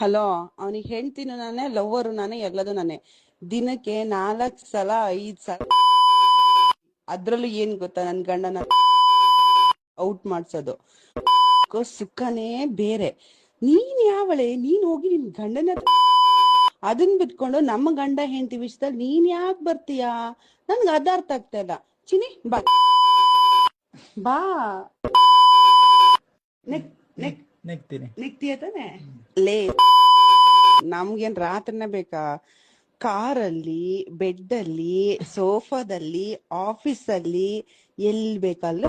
Hello, ಅವನಿಗೆ ಹೆಂಡ್ತಿನೂ ನಾನೇ, lover ನಾನೇ, ಎಲ್ಲದು ನಾನೇ. ದಿನಕ್ಕೆ 4 ಸಲ 5 ಸಲ. ಅದ್ರಲ್ಲೂ ಏನ್ ಗೊತ್ತಾ, ನನ್ ಗಂಡನ ಔಟ್ ಮಾಡ್ಸೋದು. ಸುಖನೇ ಬೇರೆ. ನೀನ್ ಯಾವಳೆ? ನೀನ್ ಹೋಗಿ ನಿನ್ ಗಂಡನ ಅದನ್ ಬಿಟ್ಕೊಂಡು ನಮ್ಮ ಗಂಡ ಹೆಂಡತಿ ವಿಷಯದಲ್ಲಿ ನೀನ್ ಯಾಕೆ ಬರ್ತೀಯಾ? ನನ್ಗೆ ಅದ ಅರ್ಥ ಆಗ್ತಾ ಇಲ್ಲ. ಚಿನಿ ಬಾ ಬಾ. ನೆಕ್ತಿಯ ತಾನೆ? ಲೇ, ನಮ್ಗೇನ್ ರಾತ್ರಿನೇ ಬೇಕಾ? ಕಾರಲ್ಲಿ, ಬೆಡ್ ಅಲ್ಲಿ, ಸೋಫಾದಲ್ಲಿ, ಆಫೀಸಲ್ಲಿ, ಎಲ್ಲಿ ಬೇಕಲ್ಲ.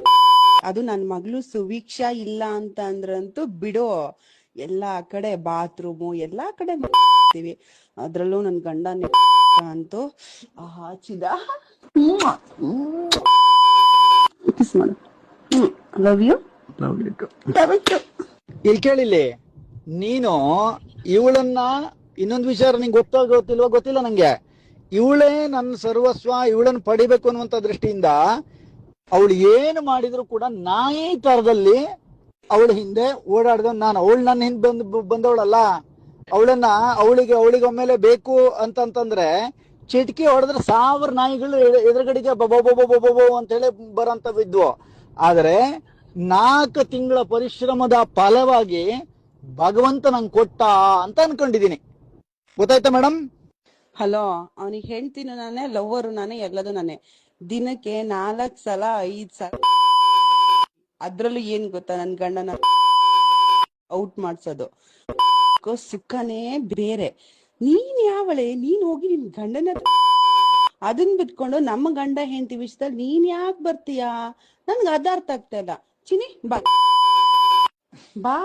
ಅದು ನನ್ ಮಗಳು ಸುವೀಕ್ಷಾ ಇಲ್ಲ ಅಂತ ಅಂದ್ರಂತೂ ಬಿಡು, ಎಲ್ಲಾ ಕಡೆ ಬಾತ್ರೂಮು ಎಲ್ಲಾ ಕಡೆ ಮಾಡ್ತೀವಿ. ಅದ್ರಲ್ಲೂ ನನ್ ಗಂಡ ಅಂತೂ ಹಾಚಿದ ಕಿಸ್ ಮಾಡು. Love you. ಇಲ್ಲಿ ಕೇಳಿಲ್ಲಿ, ನೀನು ಇವಳನ್ನ ಇನ್ನೊಂದು ವಿಚಾರ ನಿಂಗೆ ಗೊತ್ತಿಲ್ಲ ನಂಗೆ. ಇವಳೇ ನನ್ನ ಸರ್ವಸ್ವ, ಇವಳನ್ನ ಪಡಿಬೇಕು ಅನ್ನುವಂತ ದೃಷ್ಟಿಯಿಂದ ಅವಳು ಏನು ಮಾಡಿದ್ರು ಕೂಡ ನಾಯಿ ತರದಲ್ಲಿ ಅವಳ ಹಿಂದೆ ಓಡಾಡ್ದ ನಾನು. ಅವಳು ನನ್ನ ಹಿಂದೆ ಬಂದವಳಲ್ಲ. ಅವಳಿಗೆ ಒಮ್ಮೆಲೆ ಬೇಕು ಅಂತಂತಂದ್ರೆ ಚಿಟ್ಕಿ ಹೊಡೆದ್ರೆ 1000 ನಾಯಿಗಳು ಎದುರುಗಡೆಗೆ ಬಬೋ ಅಂತ ಹೇಳಿ ಬರೋಂಥವಿದ್ವು. ಆದ್ರೆ 4 ತಿಂಗಳ ಪರಿಶ್ರಮದ ಫಲವಾಗಿ ಭಗವಂತ ನಂಗೆ ಕೊಟ್ಟ ಅಂತ ಅನ್ಕೊಂಡಿದೀನಿ. ಗೊತ್ತಾಯ್ತಾ ಮೇಡಮ್? ಹಲೋ, ಅವನಿಗೆ ಹೆಂಡ್ತಿನೂ ನಾನೇ, ಲವ್ವರು ನಾನೇ, ಎಲ್ಲದು ನಾನೇ. ದಿನಕ್ಕೆ 4 ಸಲ 5 ಸಲ. ಅದ್ರಲ್ಲೂ ಏನ್ ಗೊತ್ತಾ, ನನ್ ಗಂಡನ ಔಟ್ ಮಾಡ್ಸೋದು. ಸುಖನೇ ಬೇರೆ. ನೀನ್ ಯಾವಳೆ? ನೀನ್ ಹೋಗಿ ನಿನ್ ಗಂಡನ ಅದನ್ ಬಿಟ್ಕೊಂಡು ನಮ್ಮ ಗಂಡ ಹೆಂಡತಿ ವಿಷಯದಲ್ಲಿ ನೀನ್ ಯಾಕೆ ಬರ್ತೀಯಾ? ನನ್ಗೆ ಅದ ಅರ್ಥ ಆಗ್ತಾ ಇಲ್ಲ. ಚಿನಿ ಬಾ ಬಾ.